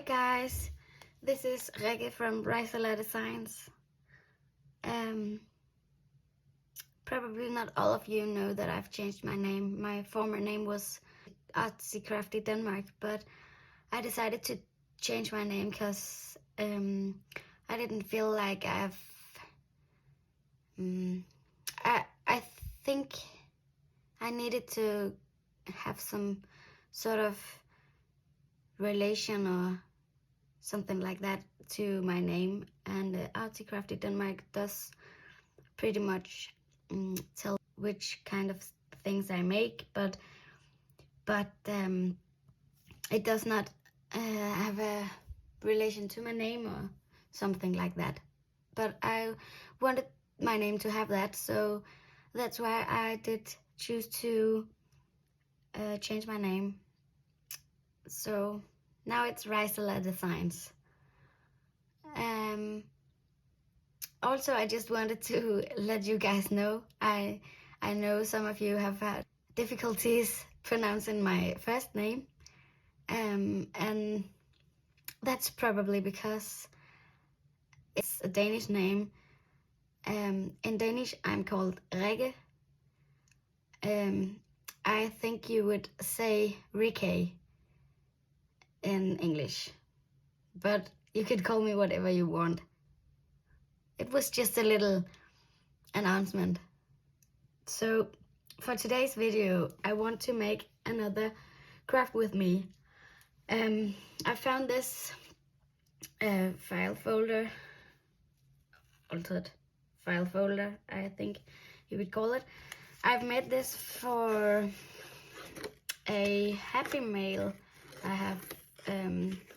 guys, this is Rikke from Rikke Designs. Probably not all of you know that I've changed my name. My former name was Artsy Crafty Denmark, but I decided to change my name because I didn't feel like I think I needed to have some sort of relation or something like that to my name, and Artsy Crafty Denmark does pretty much tell which kind of things I make, but it does not have a relation to my name or something like that. But I wanted my name to have that, so that's why I did choose to change my name. So now it's Rikke Designs. Also, I just wanted to let you guys know, I know some of you have had difficulties pronouncing my first name, and that's probably because it's a Danish name. In Danish, I'm called Rikke. I think you would say Rikke in English, but you could call me whatever you want. It was just a little announcement. So for today's video, I want to make another craft with me. I found this file folder, altered file folder, I think you would call it. I've made this for a happy mail I have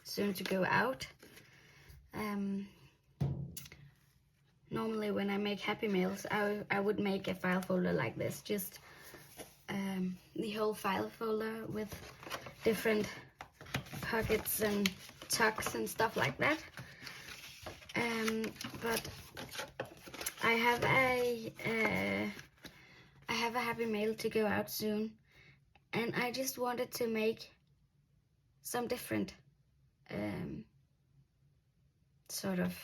soon to go out. Normally when I make happy mails, I would make a file folder like this, just the whole file folder with different pockets and tucks and stuff like that. But I have a happy mail to go out soon, and I just wanted to make some different sort of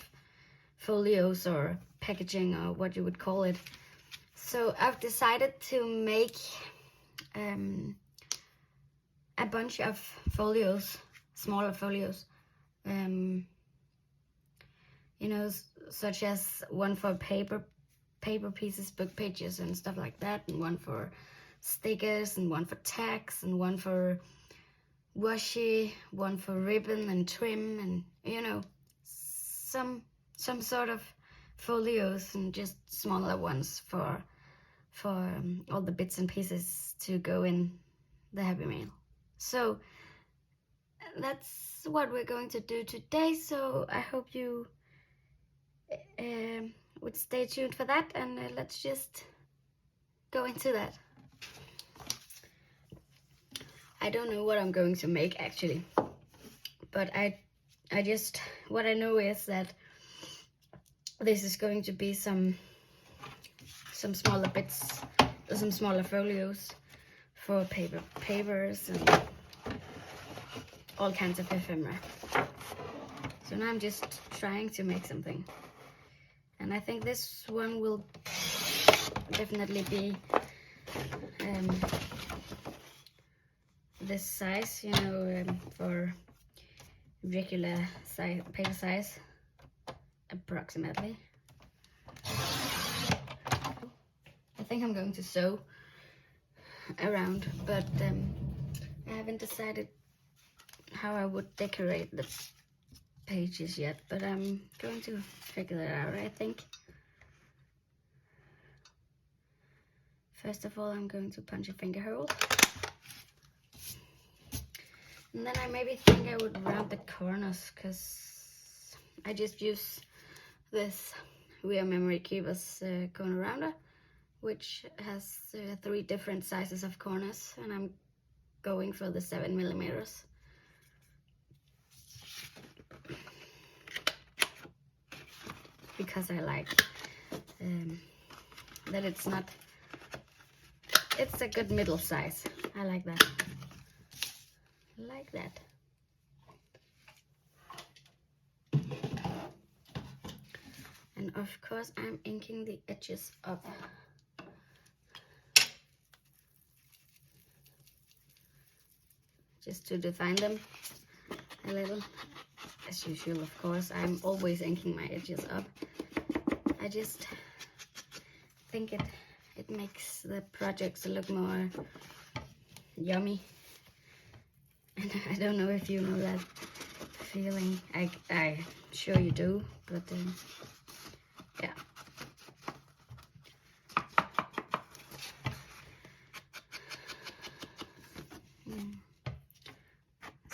folios or packaging or what you would call it. So I've decided to make a bunch of folios, smaller folios, you know, such as one for paper pieces, book pages and stuff like that, and one for stickers, and one for tags, and one for washi, one for ribbon and trim, and you know, some sort of folios, and just smaller ones for all the bits and pieces to go in the happy mail. So that's what we're going to do today, so I hope you would stay tuned for that, and let's just go into that. I don't know what I'm going to make actually, but I just, what I know is that this is going to be some smaller bits, some smaller folios for papers and all kinds of ephemera. So now I'm just trying to make something, and I think this one will definitely be this size, you know, for regular size, paper size, approximately. I think I'm going to sew around, but I haven't decided how I would decorate the pages yet, but I'm going to figure that out, I think. First of all, I'm going to punch a finger hole, and then I maybe think I would round the corners, because I just use this Real Memory Keepers corner rounder, which has 3 different sizes of corners, and I'm going for the 7mm. Because I like that it's a good middle size. I like that. Like that. of course I'm inking the edges up. Just to define them a little. As usual, of course, I'm always inking my edges up. I just think it makes the projects look more yummy. And I don't know if you know that feeling. I'm sure you do, but yeah.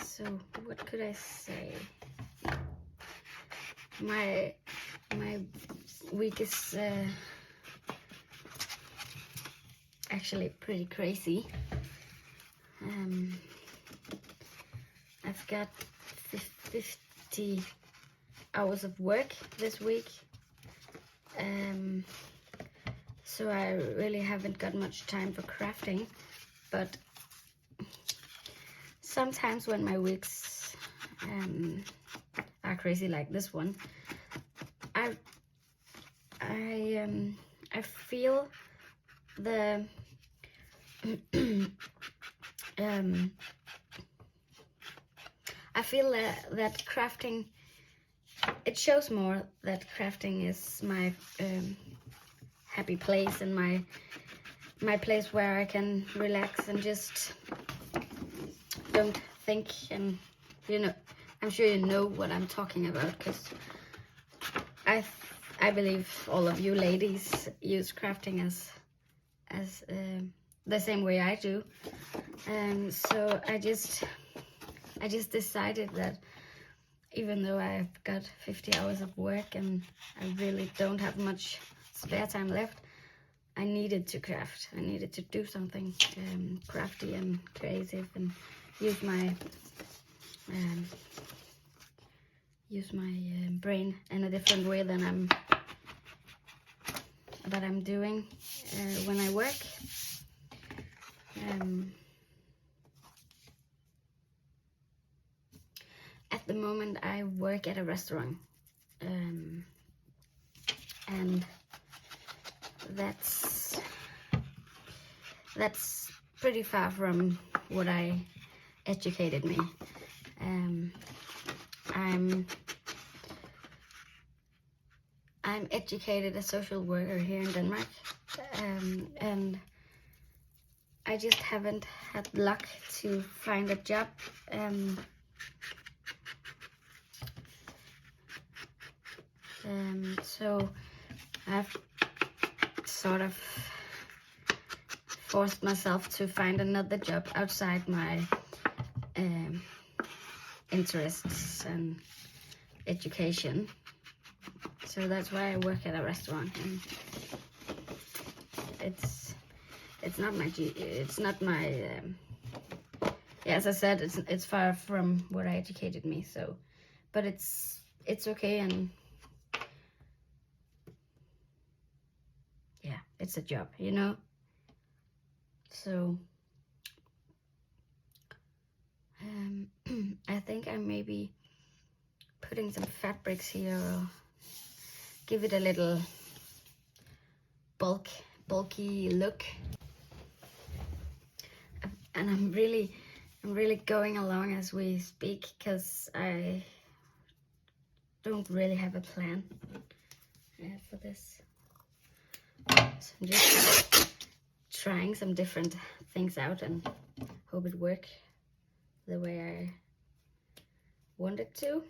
So what could I say? My week is actually pretty crazy. I've got 50 hours of work this week, so I really haven't got much time for crafting, but sometimes when my weeks are crazy like this one, I feel the I feel that crafting, it shows more that crafting is my happy place and my place where I can relax and just don't think. And you know, I'm sure you know what I'm talking about, because I believe all of you ladies use crafting as the same way I do. So I just decided that even though I've got 50 hours of work and I really don't have much spare time left, I needed to craft. I needed to do something crafty and creative and use my brain in a different way than I'm doing when I work. At the moment I work at a restaurant, and that's pretty far from what I educated me. I'm educated as social worker here in Denmark, and I just haven't had luck to find a job. So I've sort of forced myself to find another job outside my interests and education. So that's why I work at a restaurant, and it's not my yeah, as I said, it's far from what I educated me. So, but it's okay, and yeah, it's a job, you know. So I think I may be putting some fabrics here, or give it a little bulky look. And I'm really going along as we speak, because I don't really have a plan for this. So I'm just trying some different things out and hope it works the way I want it to.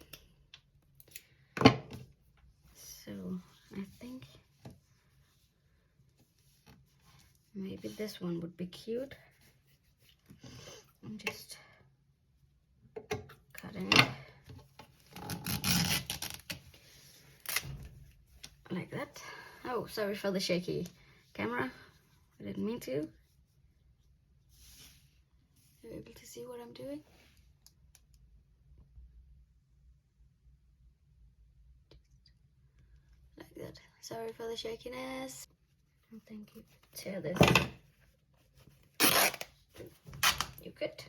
So I think maybe this one would be cute. I'm just cutting it like that. Oh, sorry for the shaky camera. I didn't mean to. You're able to see what I'm doing? Like that. Sorry for the shakiness. Oh, thank you. Tear this. You could.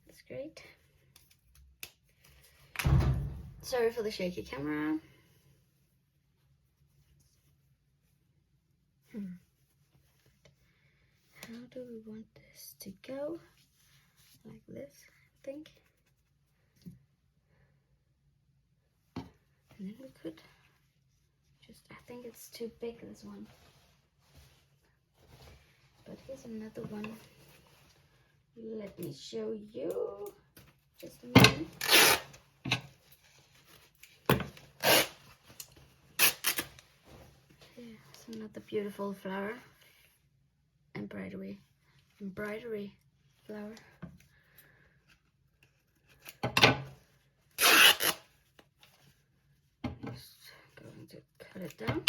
That's great. Sorry for the shaky camera. to go like this, I think. And then we could just, I think it's too big, this one. But here's another one. Let me show you. Just a minute. Here's another beautiful flower. Embroidery flower. Just going to cut it down.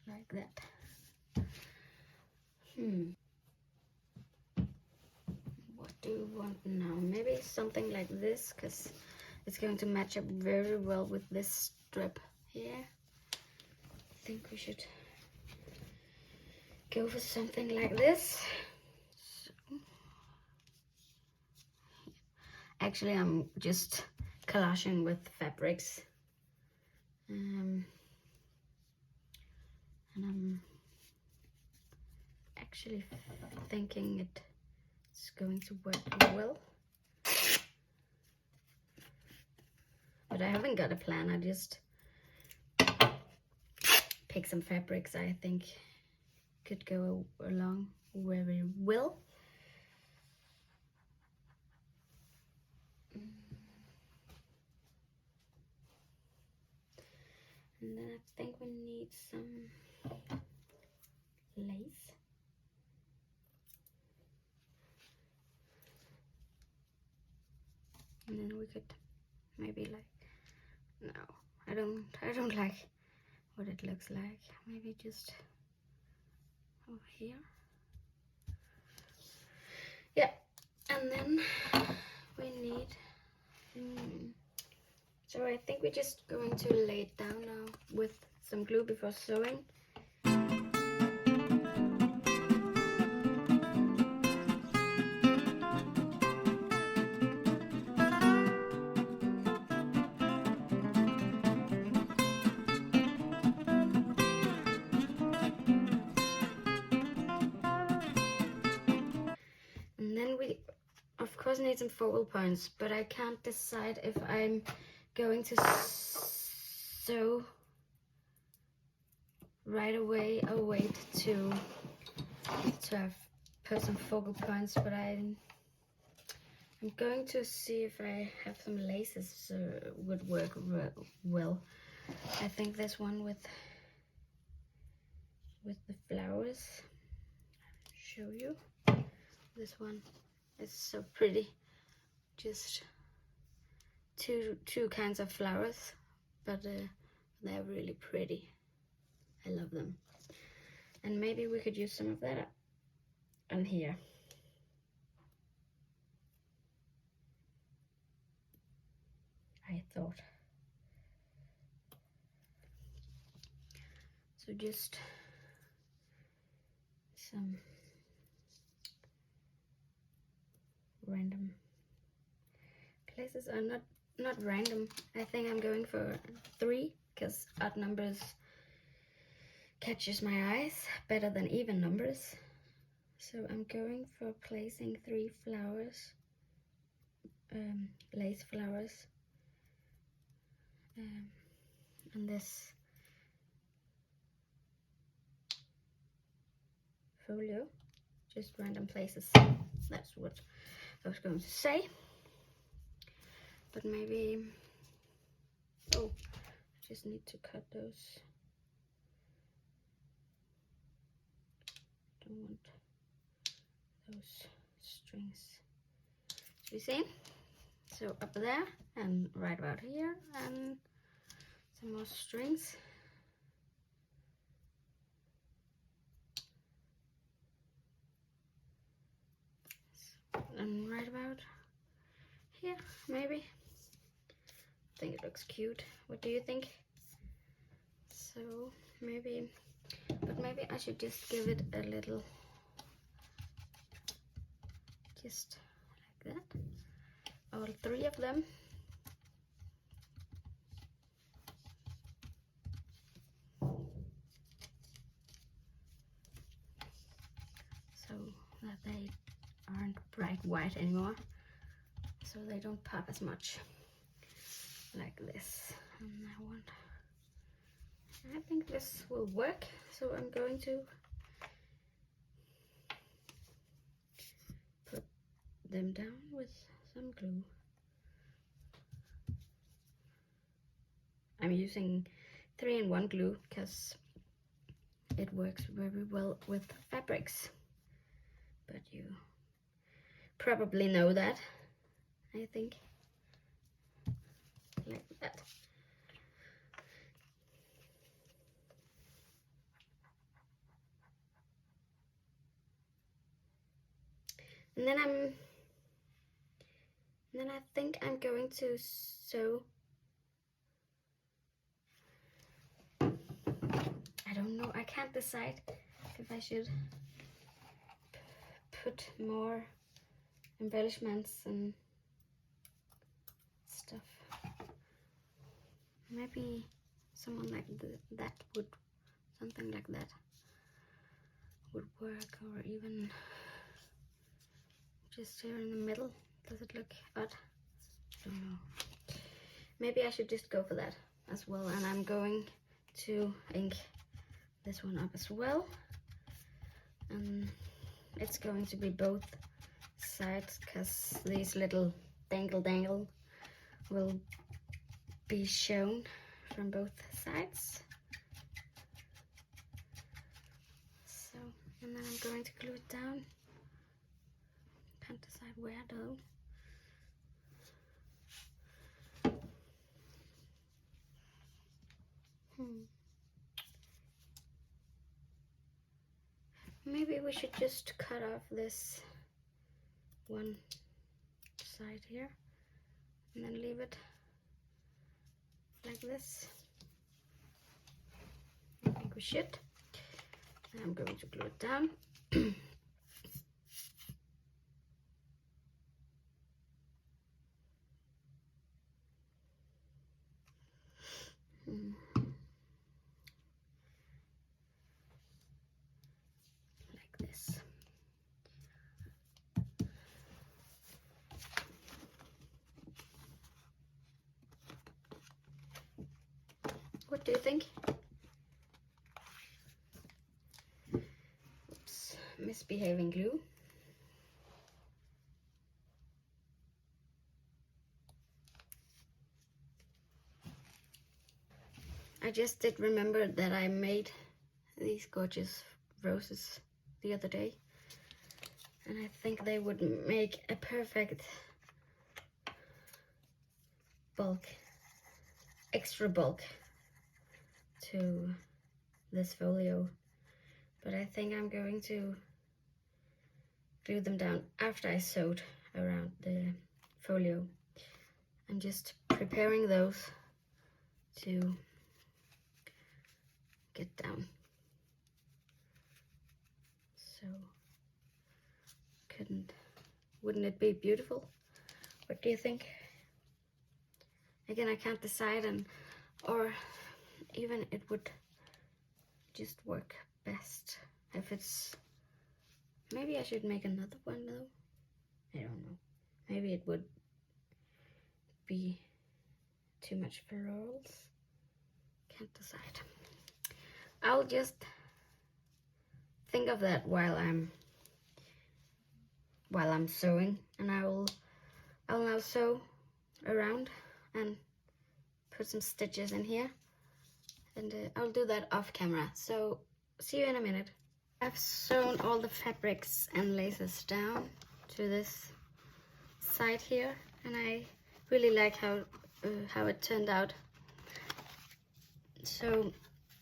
Like that. What do you want now? Maybe something like this, because it's going to match up very well with this strip here. I think we should go for something like this. So, actually, I'm just collaging with fabrics. And I'm actually thinking it's going to work well. But I haven't got a plan, I just pick some fabrics I think could go along very well. And then I think we need some lace. And then we could maybe like, no, I don't like what it looks like. Maybe just over here. Yeah, and then we need, so I think we're just going to lay it down now with some glue before sewing. And then we of course need some focal points, but I can't decide if I'm going to sew right away or wait to have put some focal points. But I'm going to see if I have some laces would work well. I think this one with the flowers, I'll show you. This one is so pretty. Just two kinds of flowers, but they're really pretty. I love them. And maybe we could use some of that on here. I thought. So just some random places are not random. I think I'm going for 3 because odd numbers catches my eyes better than even numbers. So I'm going for placing 3 flowers, lace flowers, on this folio, just random places. That's what I was going to say. But maybe, oh, I just need to cut those. Don't want those strings to be seen. So up there and right about here, and some more strings. And right about here, maybe. I think it looks cute. What do you think? So maybe, but maybe I should just give it a little, just like that. All 3 of them. bright white anymore, so they don't pop as much like this. And I think this will work, so I'm going to put them down with some glue. I'm using 3-in-1 glue because it works very well with fabrics, but you probably know that, I think, like that. And then I think I'm going to sew. I don't know, I can't decide if I should put more embellishments and stuff. Maybe someone like that would, something like that would work, or even just here in the middle. Does it look odd? I don't know. Maybe I should just go for that as well. And I'm going to ink this one up as well, and it's going to be both sides because these little dangle will be shown from both sides. So, and then I'm going to glue it down. Can't decide where though. Maybe we should just cut off this one side here and then leave it like this. I think we should. And I'm going to glue it down. Like this. What do you think? Oops, misbehaving glue. I just did remember that I made these gorgeous roses the other day, and I think they would make a perfect bulk, extra bulk to this folio, but I think I'm going to glue them down after I sewed around the folio. I'm just preparing those to get down. So wouldn't it be beautiful? What do you think? Again, I can't decide, or even it would just work best if it's, maybe I should make another one though. I don't know. Maybe it would be too much florals. Can't decide. I'll just think of that while I'm sewing, and I'll now sew around and put some stitches in here, and I'll do that off camera. So see you in a minute. I've sewn all the fabrics and laces down to this side here, and I really like how it turned out. So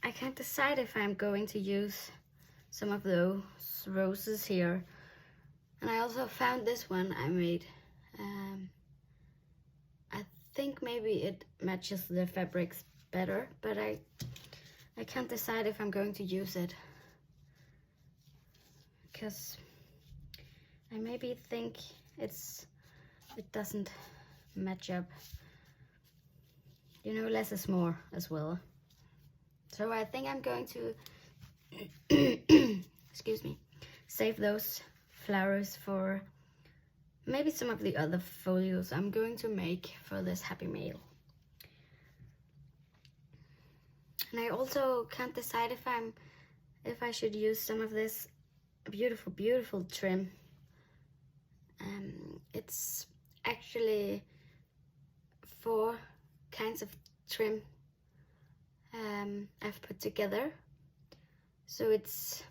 I can't decide if I'm going to use some of those roses here. And I also found this one I made. I think maybe it matches the fabrics better, but I can't decide if I'm going to use it, because I maybe think it doesn't match up. You know, less is more as well. So I think I'm going to excuse me, save those flowers for maybe some of the other folios I'm going to make for this happy mail. And I also can't decide if I should use some of this beautiful trim. It's actually 4 kinds of trim I've put together. So it's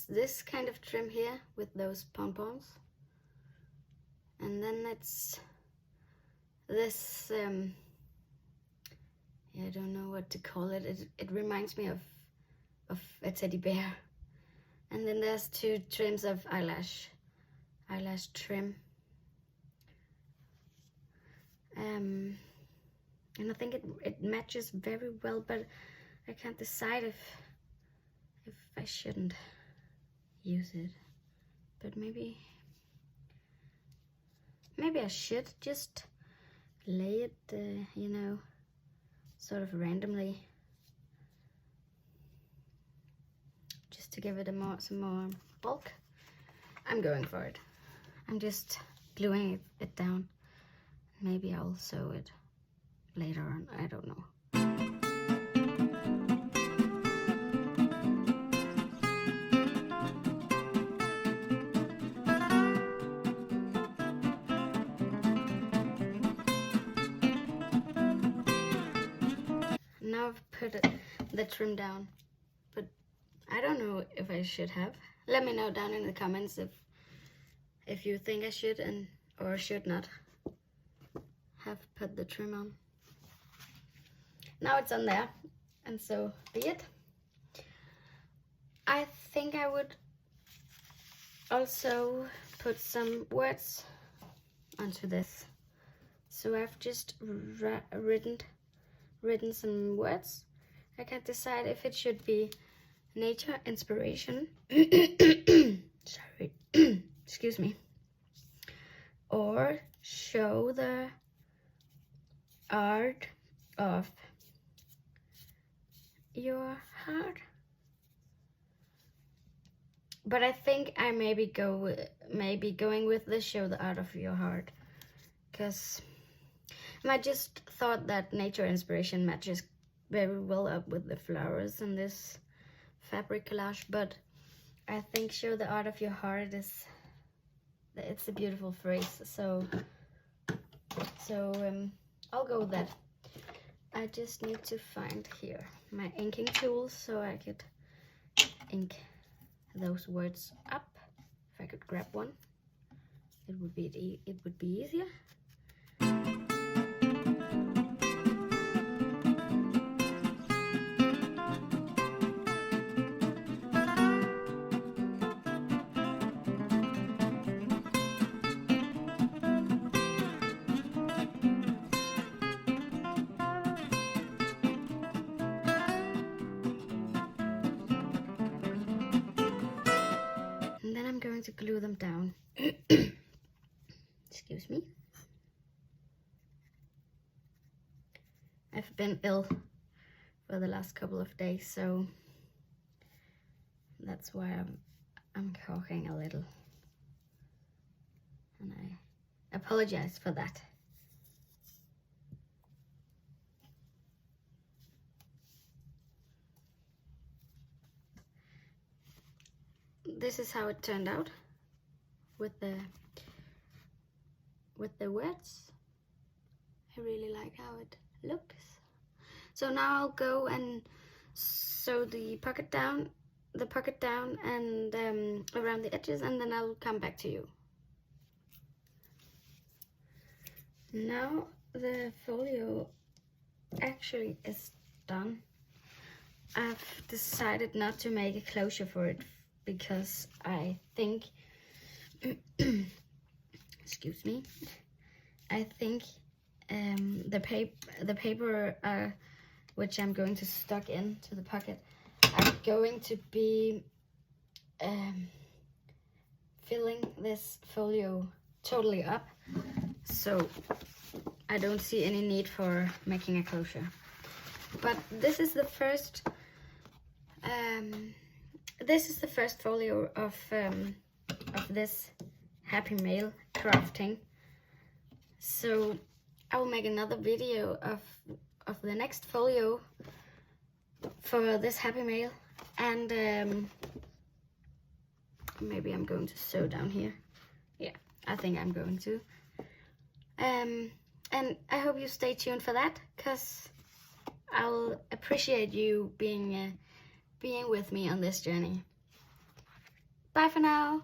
this kind of trim here with those pompons, and then it's this I don't know what to call it. It reminds me of a teddy bear. And then there's 2 trims of eyelash trim. And I think it matches very well, but I can't decide if I shouldn't use it. But maybe I should just lay it, you know, sort of randomly, just to give it some more bulk. I'm going for it. I'm just gluing it down. Maybe I'll sew it later on, I don't know. Now I've put the trim down, but I don't know if I should have. Let me know down in the comments if you think I should or should not have put the trim on. Now it's on there, and so be it. I think I would also put some words onto this. So I've just written some words. I can't decide if it should be nature inspiration sorry excuse me, or show the art of your heart. But I think I maybe going with the show the art of your heart, because I just thought that nature inspiration matches very well up with the flowers and this fabric collage. But I think show the art of your heart it's a beautiful phrase, so I'll go with that. I just need to find here my inking tools so I could ink those words up. If I could grab one, it would be easier. To glue them down. Excuse me. I've been ill for the last couple of days, so that's why I'm coughing a little, and I apologize for that. This is how it turned out with the words. I really like how it looks. So now I'll go and sew the pocket down and around the edges, and then I'll come back to you. Now the folio actually is done. I've decided not to make a closure for it because I think excuse me, I think the paper which I'm going to stuck into the pocket are going to be filling this folio totally up, so I don't see any need for making a closure. But this is the first folio of this Happy Mail crafting. So I will make another video of the next folio for this Happy Mail, and maybe I'm going to sew down here. Yeah, I think I'm going to. And I hope you stay tuned for that, because I'll appreciate you being with me on this journey. Bye for now.